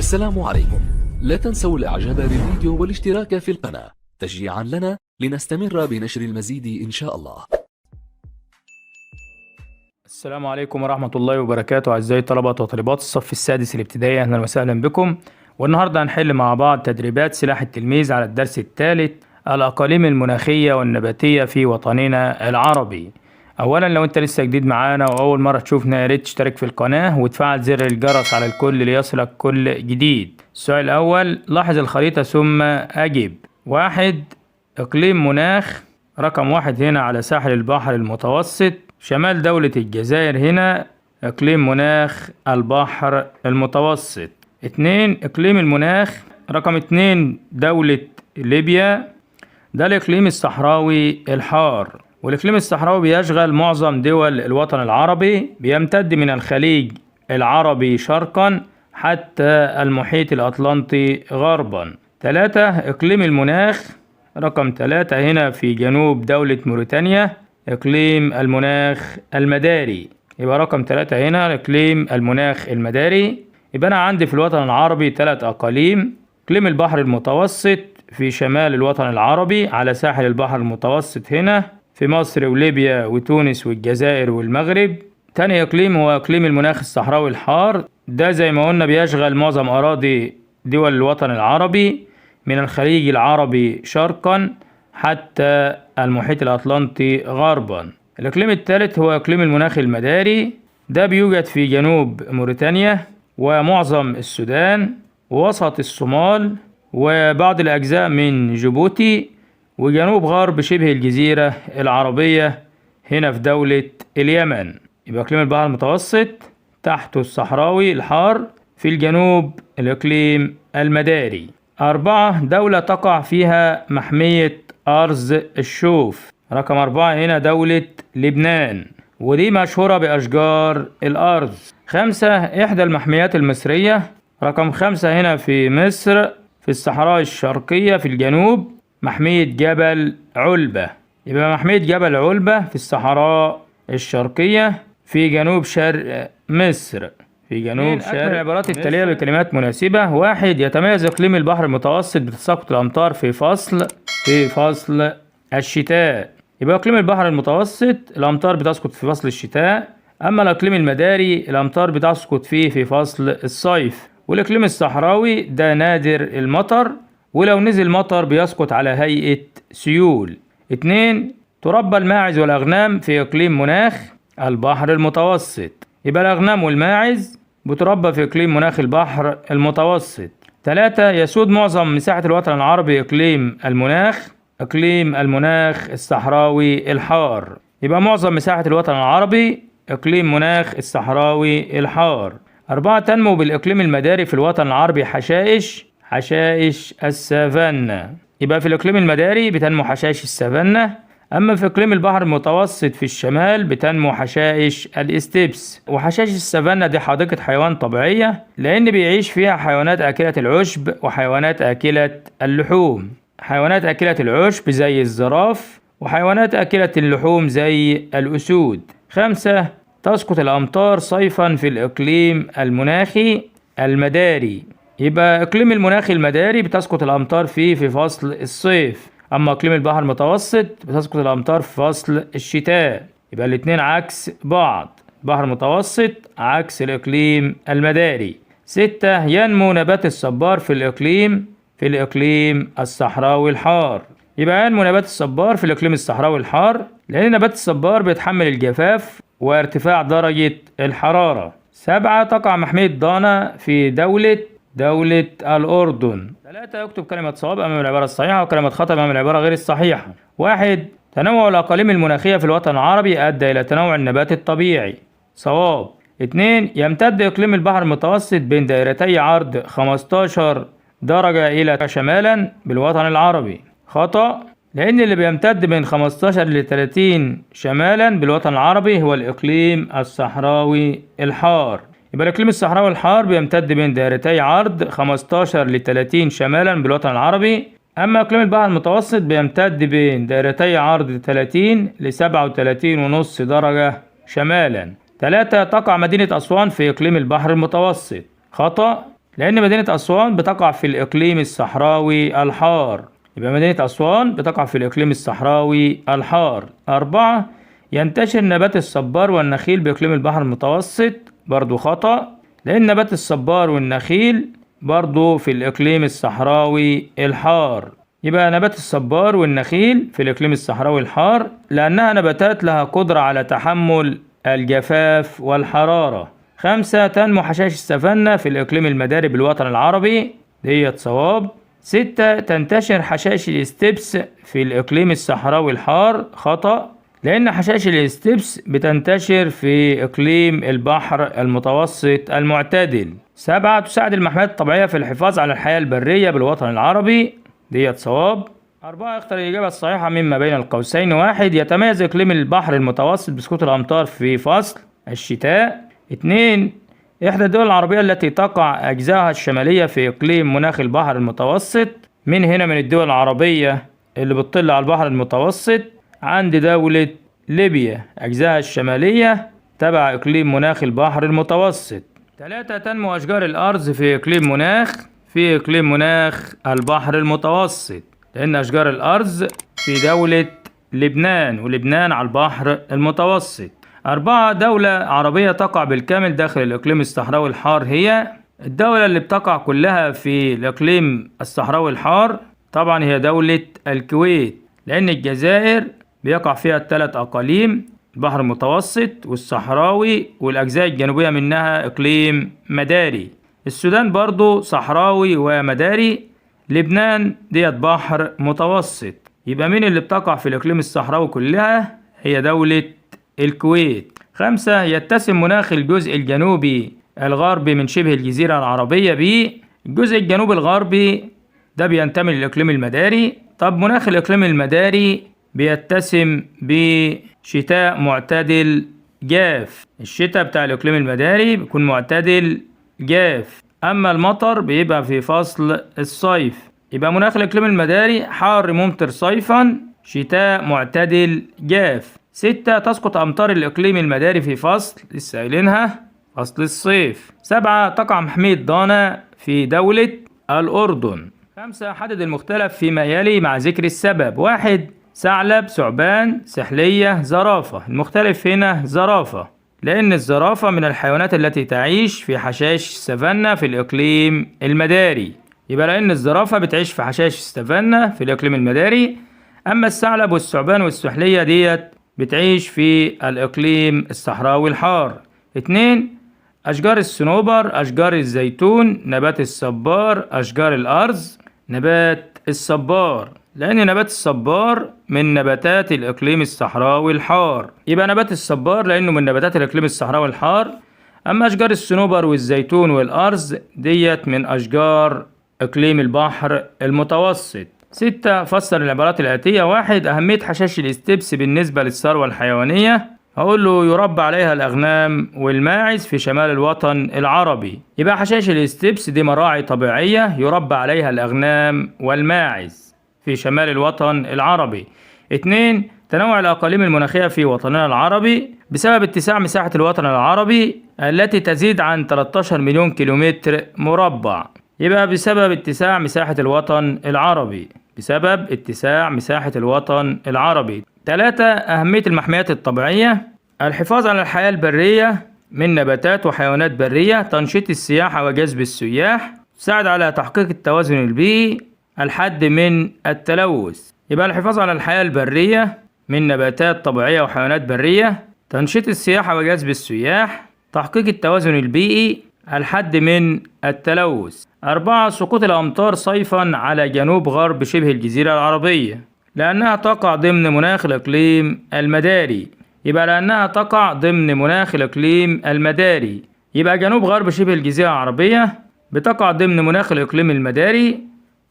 السلام عليكم. لا تنسوا الاعجاب بالفيديو والاشتراك في القناة تشجيعا لنا لنستمر بنشر المزيد ان شاء الله. السلام عليكم ورحمة الله وبركاته. أعزائي طلبة وطالبات الصف السادس الابتدائي، أهلا وسهلا بكم. والنهاردة هنحل مع بعض تدريبات سلاح التلميذ على الدرس الثالث، الأقاليم المناخية والنباتية في وطننا العربي. أولا لو أنت لسه جديد معانا وأول مرة تشوفنا، يا ريت تشترك في القناة وتفعل زر الجرس على الكل ليصلك كل جديد. السؤال الأول، لاحظ الخريطة ثم أجب. 1. إقليم مناخ. رقم 1 هنا على ساحل البحر المتوسط شمال دولة الجزائر، هنا إقليم مناخ البحر المتوسط. 2. إقليم المناخ رقم 2 دولة ليبيا، ده الإقليم الصحراوي الحار، والإقليم الصحراوي بيشغل معظم دول الوطن العربي، بيمتد من الخليج العربي شرقا حتى المحيط الأطلنطي غربا. 3. إقليم المناخ رقم 3 هنا في جنوب دولة موريتانيا، إقليم المناخ المداري. يبقى رقم 3 هنا إقليم المناخ المداري. يبقى أنا عندي في الوطن العربي 3 أقاليم. إقليم البحر المتوسط في شمال الوطن العربي على ساحل البحر المتوسط، هنا في مصر وليبيا وتونس والجزائر والمغرب. تاني إقليم هو إقليم المناخ الصحراوي الحار، ده زي ما قلنا بيشغل معظم أراضي دول الوطن العربي من الخليج العربي شرقا حتى المحيط الأطلنطي غربا. الإقليم الثالث هو إقليم المناخ المداري، ده بيوجد في جنوب موريتانيا ومعظم السودان ووسط الصومال وبعض الأجزاء من جيبوتي وجنوب غرب شبه الجزيرة العربية هنا في دولة اليمن. يبقى إقليم البحر المتوسط تحته الصحراوي الحار، في الجنوب الإقليم المداري. 4. دولة تقع فيها محمية أرز الشوف. رقم 4 هنا دولة لبنان، ودي مشهورة بأشجار الأرز. 5. إحدى المحميات المصرية. رقم 5 هنا في مصر في الصحراء الشرقية في الجنوب، محمية جبل علبة. يبقى محمية جبل علبة في الصحراء الشرقية في جنوب شرق مصر، في جنوب شرق. أكمل العبارات التالية بكلمات مناسبة. 1. يتميز إقليم البحر المتوسط بتساقط الأمطار في فصل الشتاء. يبقى إقليم البحر المتوسط الأمطار بتسقط في فصل الشتاء، أما الإقليم المداري الأمطار بتسقط فيه في فصل الصيف. والإقليم الصحراوي ده نادر المطر، ولو نزل مطر بيسقط على هيئة سيول. 2. تربى الماعز والأغنام في إقليم مناخ البحر المتوسط. يبقى الأغنام والماعز بتربى في إقليم مناخ البحر المتوسط. 3. يسود معظم مساحة الوطن العربي إقليم المناخ الصحراوي الحار. يبقى معظم مساحة الوطن العربي إقليم مناخ الصحراوي الحار. 4. تنمو بالإقليم المداري في الوطن العربي حشائش السافانا. يبقى في الإقليم المداري بتنمو حشائش السافانا، أما في إقليم البحر المتوسط في الشمال بتنمو حشائش الاستبس. وحشائش السافانا دي حديقة حيوان طبيعية، لأن بيعيش فيها حيوانات آكلة العشب وحيوانات آكلة اللحوم. حيوانات آكلة العشب زي الزراف، وحيوانات آكلة اللحوم زي الأسود. 5. تسقط الأمطار صيفا في الإقليم المناخي المداري. يبقى إقليم المناخ المداري بتسقط الأمطار فيه في فصل الصيف، أما إقليم البحر المتوسط بتسقط الأمطار في فصل الشتاء. يبقى الاتنين عكس بعض، البحر المتوسط عكس الإقليم المداري. 6. ينمو نبات الصبار في الإقليم الصحراوي الحار. يبقى ينمو نبات الصبار في الإقليم الصحراوي الحار، لأن نبات الصبار بيتحمل الجفاف وارتفاع درجة الحرارة. 7. تقع محمية ضانا في دولة الأردن. 3. اكتب كلمة صواب أمام العبارة الصحيحة وكلمة خطأ أمام العبارة غير الصحيحة. 1. تنوع الأقاليم المناخية في الوطن العربي أدى إلى تنوع النبات الطبيعي. صواب. 2. يمتد إقليم البحر المتوسط بين دائرتي عرض 15 درجة إلى شمالا بالوطن العربي. خطأ، لأن اللي بيمتد من 15 ل 30 شمالا بالوطن العربي هو الإقليم الصحراوي الحار. يبقى الإقليم الصحراوي الحار بيمتد بين دائرتي عرض 15 ل 30 شمالا بالوطن العربي، أما إقليم البحر المتوسط بيمتد بين دائرتي عرض 30 ل 37.5 درجة شمالا. 3. تقع مدينة أسوان في إقليم البحر المتوسط. خطأ، لأن مدينة أسوان بتقع في الإقليم الصحراوي الحار. يبقى مدينة أسوان بتقع في الإقليم الصحراوي الحار. 4. ينتشر نبات الصبار والنخيل بإقليم البحر المتوسط. برضو خطأ، لأن نبات الصبار والنخيل برضو في الإقليم الصحراوي الحار. يبقى نبات الصبار والنخيل في الإقليم الصحراوي الحار لأنها نباتات لها قدرة على تحمل الجفاف والحرارة. 5. تنمو حشائش السافانا في الإقليم المداري بالوطن العربي. ديت صواب. 6. تنتشر حشائش الاستبس في الإقليم الصحراوي الحار. خطأ، لأن حشائش الاستبس بتنتشر في إقليم البحر المتوسط المعتدل. 7. تساعد المحميات الطبيعية في الحفاظ على الحياة البرية بالوطن العربي. ديت صواب. 4. اختر الإجابة الصحيحة مما بين القوسين. 1. يتميز إقليم البحر المتوسط بسقوط الأمطار في فصل الشتاء. 2. إحدى الدول العربية التي تقع أجزائها الشمالية في إقليم مناخ البحر المتوسط. من هنا من الدول العربية اللي بتطل على البحر المتوسط عند دولة ليبيا، أجزائها الشمالية تبع إقليم مناخ البحر المتوسط. 3. تنمو أشجار الأرز في إقليم مناخ البحر المتوسط، لأن أشجار الأرز في دولة لبنان، ولبنان على البحر المتوسط. 4. دولة عربية تقع بالكامل داخل الإقليم الصحراوي الحار هي. الدولة اللي بتقع كلها في الإقليم الصحراوي الحار طبعا هي دولة الكويت، لأن الجزائر بيقع فيها 3 أقاليم، البحر المتوسط والصحراوي والأجزاء الجنوبية منها إقليم مداري. السودان برضو صحراوي ومداري. لبنان ديت بحر متوسط. يبقى مين اللي بتقع في الإقليم الصحراوي كلها؟ هي دولة الكويت. 5. يتسم مناخ الجزء الجنوبي الغربي من شبه الجزيرة العربية ب. الجزء الجنوبي الغربي ده بينتمي للإقليم المداري. طب مناخ الإقليم المداري بيتسم بشتاء معتدل جاف. الشتاء بتاع الإقليم المداري بيكون معتدل جاف، أما المطر بيبقى في فصل الصيف. يبقى مناخ الإقليم المداري حار ممطر صيفا، شتاء معتدل جاف. 6. تسقط أمطار الإقليم المداري في فصل لسه قايلينها فصل الصيف. 7. تقع محمية ضانا في دولة الأردن. 5. حدد المختلف فيما يلي مع ذكر السبب. 1. ثعلب، ثعبان، سحلية، زرافة. المختلف هنا زرافة، لأن الزرافة من الحيوانات التي تعيش في حشائش السافانا في الإقليم المداري. يبقى لأن الزرافة بتعيش في حشائش السافانا في الإقليم المداري، أما الثعلب والثعبان والسحلية ديت بتعيش في الإقليم الصحراوي الحار. 2. أشجار الصنوبر، أشجار الزيتون، نبات الصبار، أشجار الأرز. نبات الصبار، لأن نبات الصبار من نباتات الإقليم الصحراوي الحار. يبقى نبات الصبار لأنه من نباتات الإقليم الصحراوي الحار. أما أشجار الصنوبر والزيتون والأرز ديت من أشجار إقليم البحر المتوسط. 6. فسر العبارات الآتية. 1. أهمية حشائش الاستبس بالنسبة للثروة الحيوانية. أقول له يربى عليها الأغنام والماعز في شمال الوطن العربي. يبقى حشائش الاستبس دي مراعي طبيعية يربى عليها الأغنام والماعز في شمال الوطن العربي. 2. تنوع الأقاليم المناخية في وطننا العربي بسبب اتساع مساحة الوطن العربي التي تزيد عن 13 مليون كيلومتر مربع. يبقى بسبب اتساع مساحة الوطن العربي، بسبب اتساع مساحة الوطن العربي. 3. أهمية المحميات الطبيعية. الحفاظ على الحياة البرية من نباتات وحيوانات برية، تنشيط السياحة وجذب السياح، تساعد على تحقيق التوازن البيئي، الحد من التلوث. يبقى الحفاظ على الحياة البرية من نباتات طبيعية وحيوانات برية، تنشيط السياحة وجذب السياح، تحقيق التوازن البيئي، الحد من التلوث. 4. سقوط الأمطار صيفا على جنوب غرب شبه الجزيرة العربية، لأنها تقع ضمن مناخ الإقليم المداري. يبقى لأنها تقع ضمن مناخ الإقليم المداري، يبقى جنوب غرب شبه الجزيرة العربية بتقع ضمن مناخ الإقليم المداري،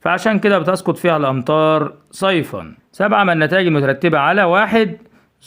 فعشان كده بتسقط فيها الأمطار صيفا. 7. ما النتائج المترتبة على. 1.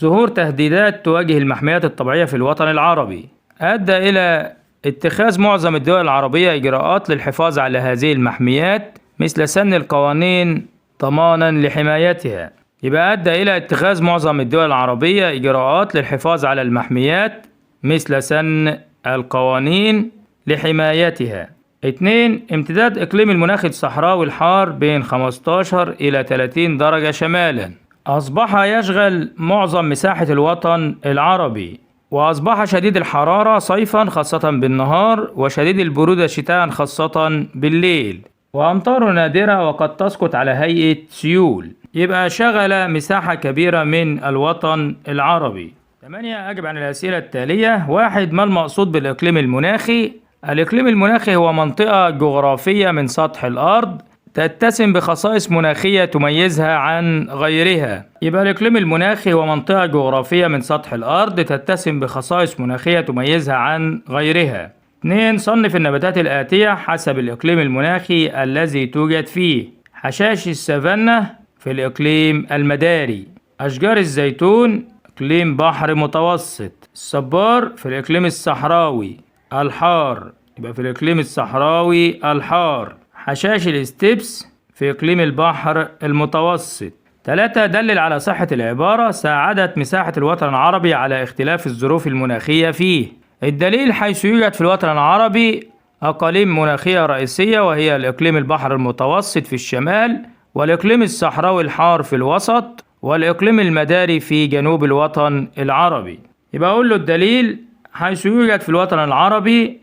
ظهور تهديدات تواجه المحميات الطبيعية في الوطن العربي أدى إلى اتخاذ معظم الدول العربية إجراءات للحفاظ على هذه المحميات، مثل سن القوانين ضمانا لحمايتها. يبقى أدى إلى اتخاذ معظم الدول العربية إجراءات للحفاظ على المحميات مثل سن القوانين لحمايتها. 2. امتداد إقليم المناخ الصحراوي الحار بين 15 إلى 30 درجة شمالا، أصبح يشغل معظم مساحة الوطن العربي، وأصبح شديد الحرارة صيفا خاصة بالنهار، وشديد البرودة شتاء خاصة بالليل، وأمطار نادرة وقد تسقط على هيئة سيول. يبقى شغل مساحة كبيرة من الوطن العربي. 8. أجب عن الأسئلة التالية. 1. ما المقصود بالإقليم المناخي؟ الإقليم المناخي هو منطقة جغرافية من سطح الأرض تتسم بخصائص مناخية تميزها عن غيرها. يبقى الإقليم المناخي هو منطقة جغرافية من سطح الأرض تتسم بخصائص مناخية تميزها عن غيرها. 2. صنف النباتات الآتية حسب الإقليم المناخي الذي توجد فيه. حشائش السافانا في الإقليم المداري، أشجار الزيتون إقليم بحر متوسط، الصبار في الإقليم الصحراوي الحار، يبقى في الإقليم الصحراوي الحار. حشائش الاستبس في إقليم البحر المتوسط. 3. دلل على صحة العبارة ساعدت مساحة الوطن العربي على اختلاف الظروف المناخية فيه. الدليل حيث يوجد في الوطن العربي أقاليم مناخية رئيسية، وهي الإقليم البحر المتوسط في الشمال، والإقليم الصحراوي الحار في الوسط، والإقليم المداري في جنوب الوطن العربي. يبقى أقول له الدليل حيث يوجد في الوطن العربي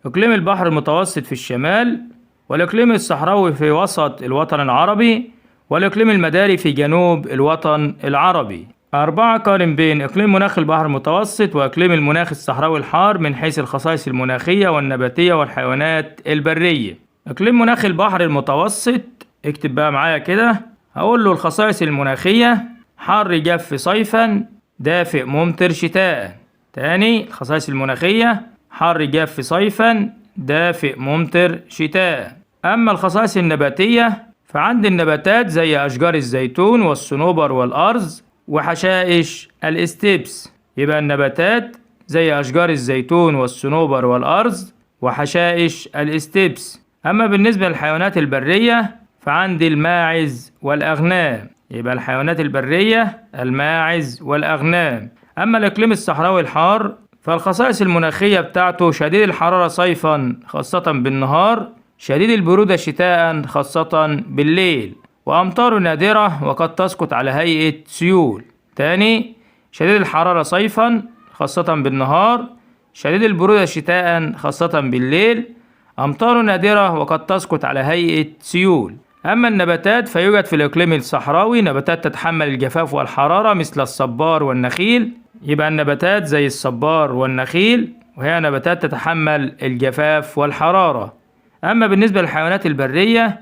إقليم البحر المتوسط في الشمال، والإقليم الصحراوي في وسط الوطن العربي، والإقليم المداري في جنوب الوطن العربي. 4. قارن بين إقليم مناخ البحر المتوسط وإقليم المناخ الصحراوي الحار من حيث الخصائص المناخية والنباتية والحيوانات البرية. إقليم مناخ البحر المتوسط، اكتب بقى معايا كده، هقول له الخصائص المناخية: حار جاف صيفا، دافئ ممطر شتاء. تاني الخصائص المناخية: حار جاف صيفا، دافئ ممطر شتاء. أما الخصائص النباتية فعند النباتات زي أشجار الزيتون والصنوبر والأرز وحشائش الاستبس. يبقى النباتات زي أشجار الزيتون والصنوبر والأرز وحشائش الاستبس. أما بالنسبة للحيوانات البرية فعند الماعز والأغنام. يبقى الحيوانات البرية الماعز والأغنام. أما الإقليم الصحراوي الحار فالخصائص المناخية بتاعته شديد الحرارة صيفا خاصة بالنهار، شديد البرودة شتاء خاصة بالليل، وأمطار نادرة وقد تسقط على هيئة سيول. تاني، شديد الحرارة صيفا خاصة بالنهار، شديد البرودة شتاء خاصة بالليل، أمطار نادرة وقد تسقط على هيئة سيول. أما النباتات فيوجد في الإقليم الصحراوي نباتات تتحمل الجفاف والحرارة مثل الصبار والنخيل. يبقى النباتات زي الصبار والنخيل وهي نباتات تتحمل الجفاف والحرارة. أما بالنسبة للحيوانات البرية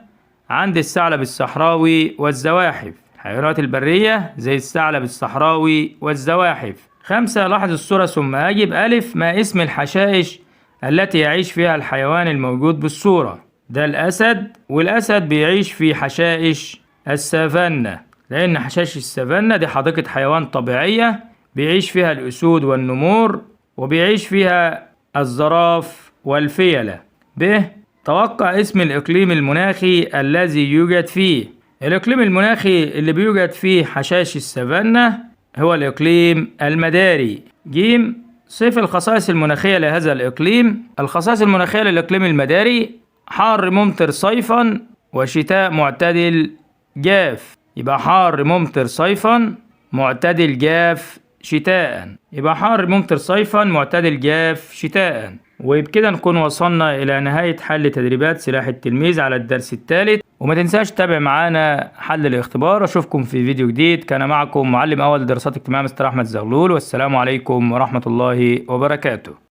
عند الثعلب الصحراوي والزواحف. الحيوانات البرية زي الثعلب الصحراوي والزواحف. 5. لاحظ الصورة ثم أجب. ألف، ما اسم الحشائش التي يعيش فيها الحيوان الموجود بالصورة؟ ده الأسد، والأسد بيعيش في حشائش السافانا، لأن حشائش السافانا دي حديقة حيوان طبيعية بيعيش فيها الأسود والنمور، وبيعيش فيها الزراف والفيلة. ب. توقع اسم الإقليم المناخي الذي يوجد فيه. الإقليم المناخي اللي بيوجد فيه حشائش السافانا هو الإقليم المداري. ج. صف الخصائص المناخية لهذا الإقليم. الخصائص المناخية للإقليم المداري: حار ممطر صيفا وشتاء معتدل جاف. يبقى حار ممطر صيفا معتدل جاف شتاء. يبقى حار ممطر صيفا معتدل جاف شتاء. وبكده نكون وصلنا إلى نهاية حل تدريبات سلاح التلميذ على الدرس الثالث. وما تنساش تتابع معانا حل الاختبار. أشوفكم في فيديو جديد. كان معكم معلم أول دراسات اجتماع مستر أحمد زغلول، والسلام عليكم ورحمة الله وبركاته.